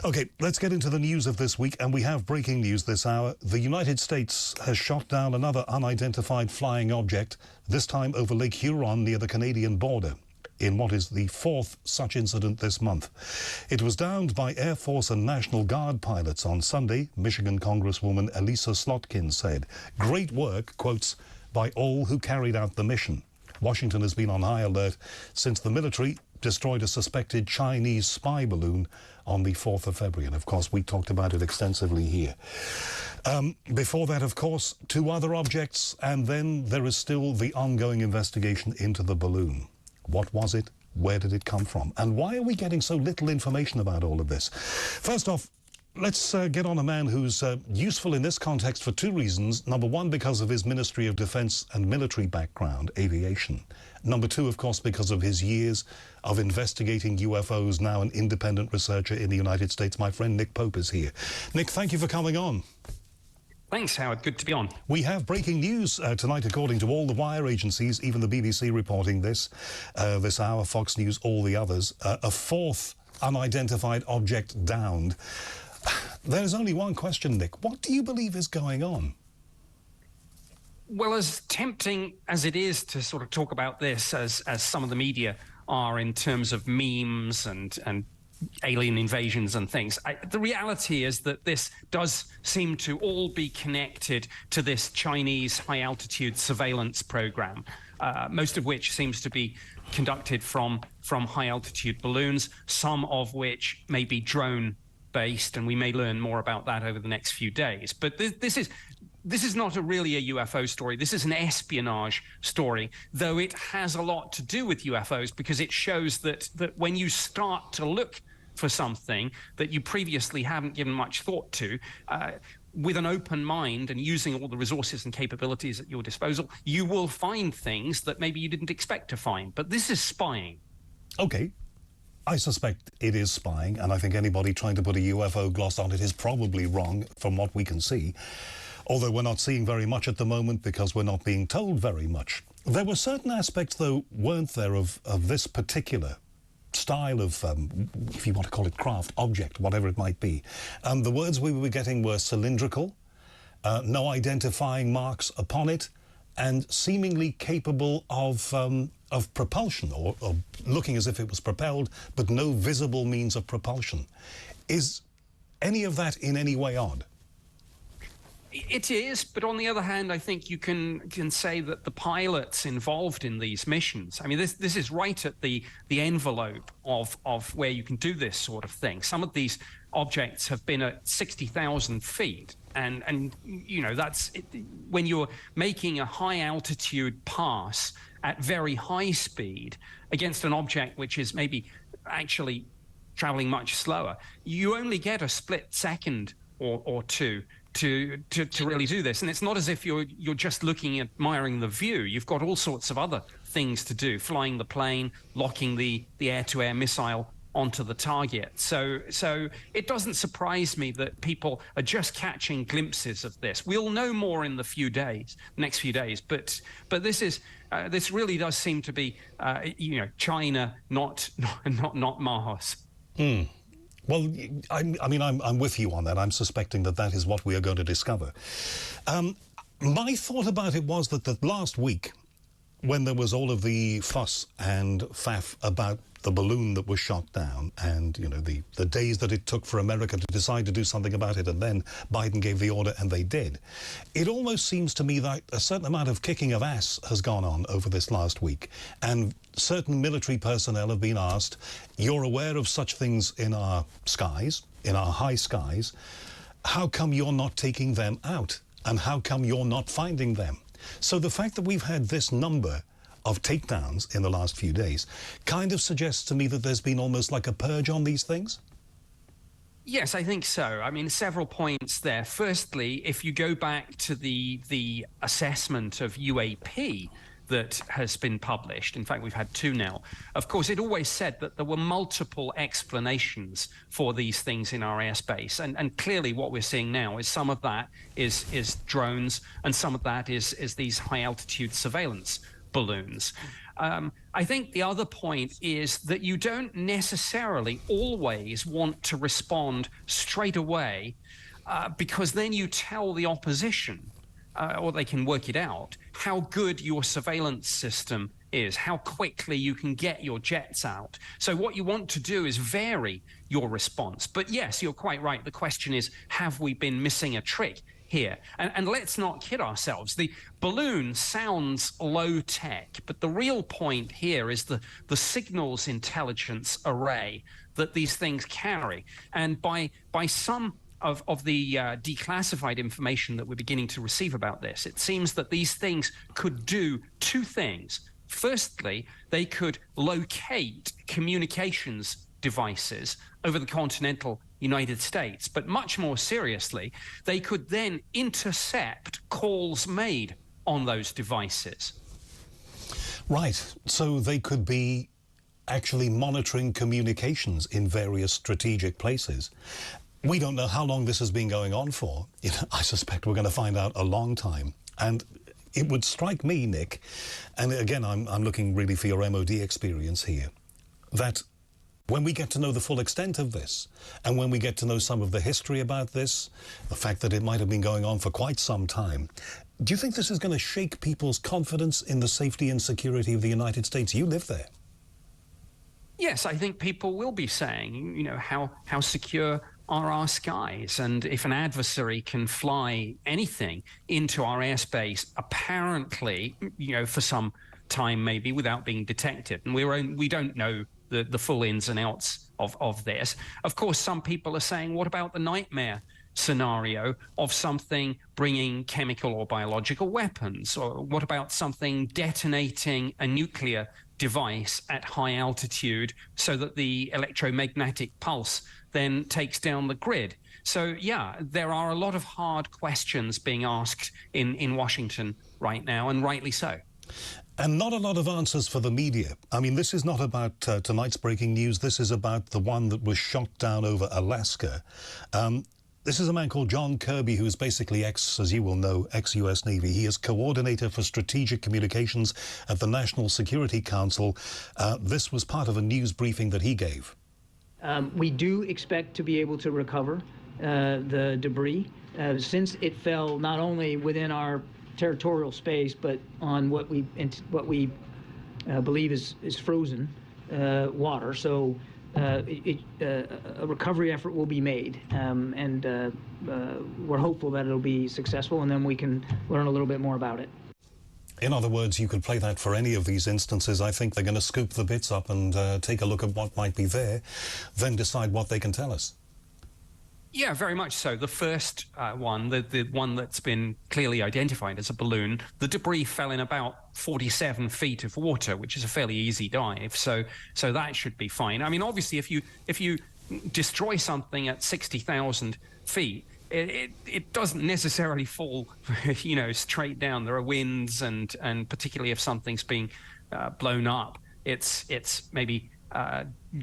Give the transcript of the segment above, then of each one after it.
Okay, let's get into the news of this week, and we have breaking news this hour. The United States has shot down another unidentified flying object, this time over Lake Huron near the Canadian border, in what is the fourth such incident this month. It was downed by Air Force and National Guard pilots on Sunday, Michigan Congresswoman Elisa Slotkin said. Great work, quotes, by all who carried out the mission. Washington has been on high alert since the military destroyed a suspected Chinese spy balloon on the 4th of February. And, of course, we talked about it extensively here. Before that, of course, two other objects, and then there is still the ongoing investigation into the balloon. What was it? Where did it come from? And why are we getting so little information about all of this? First off, let's get on a man who's useful in this context for two reasons. Number one, because of his Ministry of Defense and military background, aviation. Number two, of course, because of his years of investigating UFOs, now an independent researcher in the United States. My friend Nick Pope is here. Nick, thank you for coming on. Thanks, Howard. Good to be on. We have breaking news tonight, according to all the wire agencies, even the BBC reporting this hour, Fox News, all the others. A fourth unidentified object downed. There's only one question, Nick. What do you believe is going on? Well, as tempting as it is to sort of talk about this, as some of the media are in terms of memes and alien invasions and things, the reality is that this does seem to all be connected to this Chinese high-altitude surveillance program, most of which seems to be conducted from high-altitude balloons, some of which may be drone-based, and we may learn more about that over the next few days. But this is not really a UFO story. This is an espionage story, though it has a lot to do with UFOs because it shows that when you start to look for something that you previously haven't given much thought to, with an open mind and using all the resources and capabilities at your disposal, you will find things that maybe you didn't expect to find. But this is spying. Okay. I suspect it is spying, and I think anybody trying to put a UFO gloss on it is probably wrong from what we can see. Although we're not seeing very much at the moment because we're not being told very much. There were certain aspects, though, weren't there, of this particular style of, if you want to call it craft, object, whatever it might be. The words we were getting were cylindrical, no identifying marks upon it, and seemingly capable of propulsion, or looking as if it was propelled, but no visible means of propulsion. Is any of that in any way odd? It is, but on the other hand, I think you can say that the pilots involved in these missions, I mean, this is right at the envelope of where you can do this sort of thing. Some of these objects have been at 60,000 feet, and you know, that's when you're making a high altitude pass at very high speed against an object which is maybe actually traveling much slower. You only get a split second or two to really do this. And it's not as if you're just looking at admiring the view. You've got all sorts of other things to do, flying the plane, locking the air-to-air missile onto the target. So it doesn't surprise me that people are just catching glimpses of this. We'll know more in the next few days, but this really does seem to be China, not Mars. Well, I'm with you on that. I'm suspecting that is what we are going to discover. My thought about it was that the last week, when there was all of the fuss and faff about the balloon that was shot down and, you know, the days that it took for America to decide to do something about it, and then Biden gave the order and they did, it almost seems to me that a certain amount of kicking of ass has gone on over this last week, and certain military personnel have been asked, you're aware of such things in our skies, in our high skies, how come you're not taking them out? And how come you're not finding them? So the fact that we've had this number of takedowns in the last few days kind of suggests to me that there's been almost like a purge on these things? Yes, I think so. I mean, several points there. Firstly, if you go back to the assessment of UAP that has been published, in fact, we've had two now, of course, it always said that there were multiple explanations for these things in our airspace. And clearly what we're seeing now is some of that is drones, and some of that is these high-altitude surveillance balloons. I think the other point is that you don't necessarily always want to respond straight away, because then you tell the opposition, or they can work it out, how good your surveillance system is, how quickly you can get your jets out. So what you want to do is vary your response. But yes, you're quite right. The question is, have we been missing a trick here? And let's not kid ourselves. The balloon sounds low tech, but the real point here is the signals intelligence array that these things carry. And by some of the declassified information that we're beginning to receive about this, it seems that these things could do two things. Firstly, they could locate communications devices over the continental United States, but much more seriously, they could then intercept calls made on those devices. Right, so they could be actually monitoring communications in various strategic places. We don't know how long this has been going on for. I suspect we're going to find out a long time. And it would strike me, Nick, and again, I'm looking really for your MOD experience here, that when we get to know the full extent of this, and when we get to know some of the history about this, the fact that it might have been going on for quite some time, do you think this is going to shake people's confidence in the safety and security of the United States? You live there. Yes, I think people will be saying, how secure are our skies? And if an adversary can fly anything into our airspace, apparently, for some time maybe without being detected, and we don't know the full ins and outs of this. Of course, some people are saying, what about the nightmare scenario of something bringing chemical or biological weapons? Or what about something detonating a nuclear device at high altitude so that the electromagnetic pulse then takes down the grid? So, yeah, there are a lot of hard questions being asked in Washington right now, and rightly so. And not a lot of answers for the media. I mean, this is not about tonight's breaking news. This is about the one that was shot down over Alaska. This is a man called John Kirby, who is basically as you will know, ex-US Navy. He is coordinator for strategic communications at the National Security Council. This was part of a news briefing that he gave. We do expect to be able to recover the debris since it fell not only within our territorial space, but on what we believe is frozen water. So a recovery effort will be made, and we're hopeful that it'll be successful, and then we can learn a little bit more about it. In other words, you could play that for any of these instances. I think they're going to scoop the bits up and take a look at what might be there, then decide what they can tell us. Yeah, very much so. The first one, the one that's been clearly identified as a balloon, the debris fell in about 47 feet of water, which is a fairly easy dive. So that should be fine. I mean, obviously, if you destroy something at 60,000 feet, it doesn't necessarily fall, straight down. There are winds, and particularly if something's being blown up, it's maybe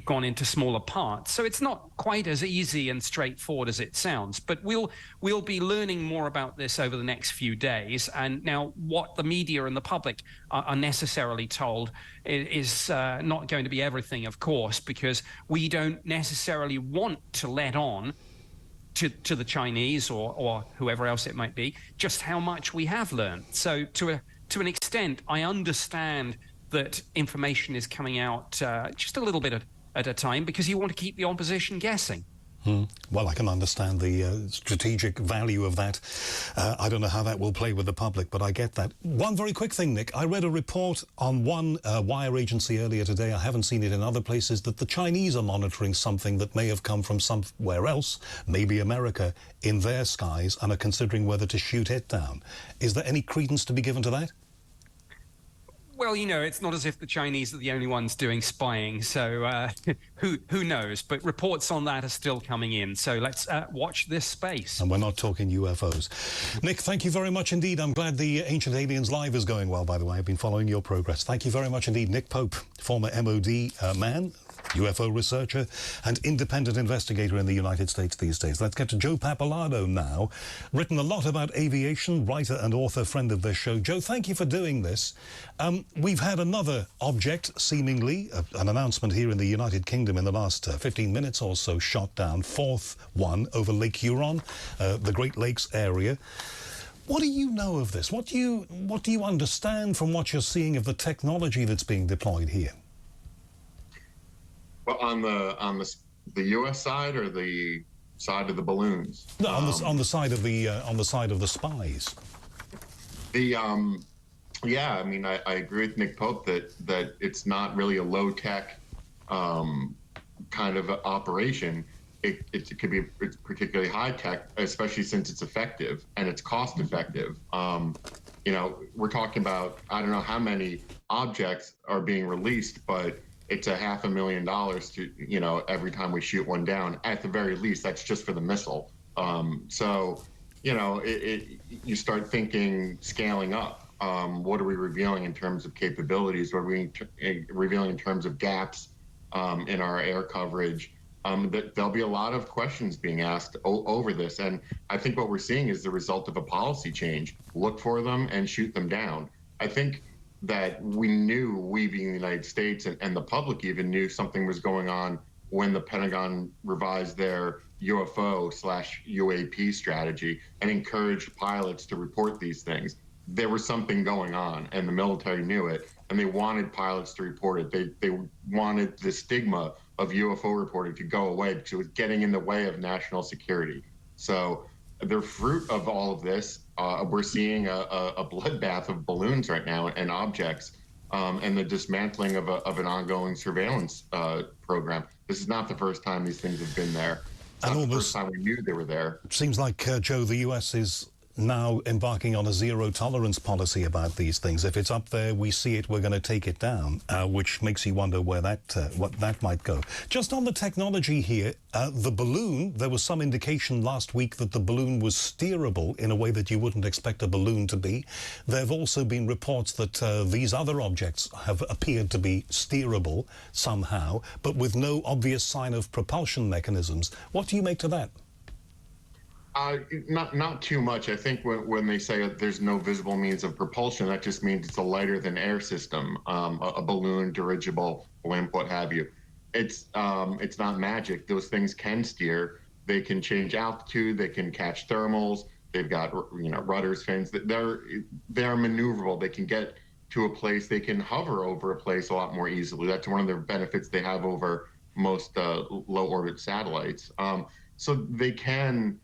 gone into smaller parts. So it's not quite as easy and straightforward as it sounds. But we'll be learning more about this over the next few days. And now what the media and the public are necessarily told is not going to be everything, of course, because we don't necessarily want to let on to the Chinese or whoever else it might be just how much we have learned. So to an extent, I understand that information is coming out just a little bit at a time, because you want to keep the opposition guessing. Well, I can understand the strategic value of that. I don't know how that will play with the public, but I get that. One very quick thing, Nick. I read a report on one wire agency earlier today, I haven't seen it in other places, that the Chinese are monitoring something that may have come from somewhere else, maybe America, in their skies, and are considering whether to shoot it down. Is there any credence to be given to that? Well, it's not as if the Chinese are the only ones doing spying, so who knows? But reports on that are still coming in, so let's watch this space. And we're not talking UFOs. Nick, thank you very much indeed. I'm glad the Ancient Aliens Live is going well, by the way. I've been following your progress. Thank you very much indeed. Nick Pope, former MOD man. UFO researcher and independent investigator in the United States these days. Let's get to Joe Pappalardo now. Written a lot about aviation, writer and author, friend of this show. Joe, thank you for doing this. We've had another object, seemingly, an announcement here in the United Kingdom in the last 15 minutes or so, shot down, fourth one over Lake Huron, the Great Lakes area. What do you know of this? What do you understand from what you're seeing of the technology that's being deployed here? Well, on the U.S. side or the side of the balloons? No, on the side of the spies. Yeah, I mean, I agree with Nick Pope that it's not really a low tech kind of operation. It could be particularly high tech, especially since it's effective and it's cost effective. You know, we're talking about, I don't know how many objects are being released, but it's $500,000 to, you know, every time we shoot one down. At the very least, that's just for the missile. So, you know, you start thinking scaling up. What are we revealing in terms of capabilities? What are we revealing in terms of gaps in our air coverage? There'll be a lot of questions being asked over this. And I think what we're seeing is the result of a policy change. Look for them and shoot them down. I think that we being the United States and the public even knew something was going on when the Pentagon revised their UFO/UAP strategy and encouraged pilots to report these things. There was something going on, and the military knew it, and they wanted pilots to report it. They wanted the stigma of UFO reporting to go away because it was getting in the way of national security. So the fruit of all of this, we're seeing a bloodbath of balloons right now and objects, and the dismantling of an ongoing surveillance program. This is not the first time these things have been there. It's not the first time we knew they were there. It seems like, Joe, the U.S. is now embarking on a zero-tolerance policy about these things. If it's up there, we see it, we're going to take it down, which makes you wonder where what that might go. Just on the technology here, the balloon, there was some indication last week that the balloon was steerable in a way that you wouldn't expect a balloon to be. There have also been reports that these other objects have appeared to be steerable somehow, but with no obvious sign of propulsion mechanisms. What do you make to that? Not too much. I think when they say there's no visible means of propulsion, that just means it's a lighter than air system, a balloon, dirigible, blimp, what have you. It's not magic. Those things can steer. They can change altitude. They can catch thermals. They've got, you know, rudders, fins. They're maneuverable. They can get to a place. They can hover over a place a lot more easily. That's one of the benefits they have over most low orbit satellites. So they can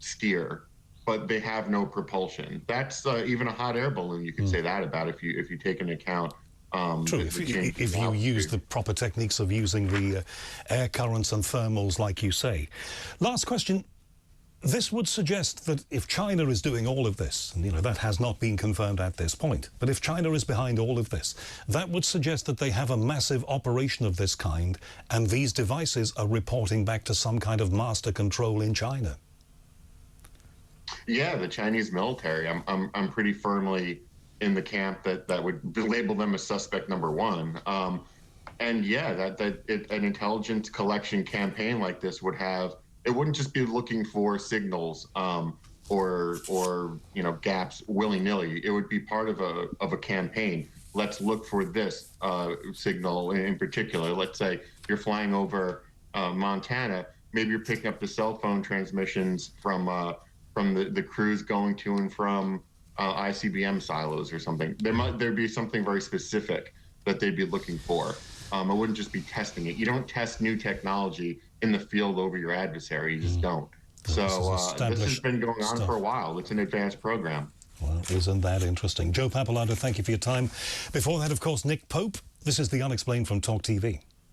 steer, but they have no propulsion. That's even a hot air balloon, you could say that about if you take into account true, if you use the proper techniques of using the air currents and thermals, like you say. Last question. This would suggest that if China is doing all of this, and you know that has not been confirmed at this point, but if China is behind all of this, that would suggest that they have a massive operation of this kind, and these devices are reporting back to some kind of master control in China. Yeah, the Chinese military. I'm pretty firmly in the camp that would label them as suspect number one. And yeah, an intelligence collection campaign like this wouldn't just be looking for signals or you know, gaps willy-nilly. It would be part of a campaign. Let's look for this signal in particular. Let's say you're flying over Montana. Maybe you're picking up the cell phone transmissions from the crews going to and from ICBM silos or something. There'd be something very specific that they'd be looking for. It wouldn't just be testing it. You don't test new technology in the field over your adversary. You just don't. So this has been going on for a while. It's an advanced program. Well, isn't that interesting? Joe Pappalardo, thank you for your time. Before that, of course, Nick Pope. This is The Unexplained from TalkTV.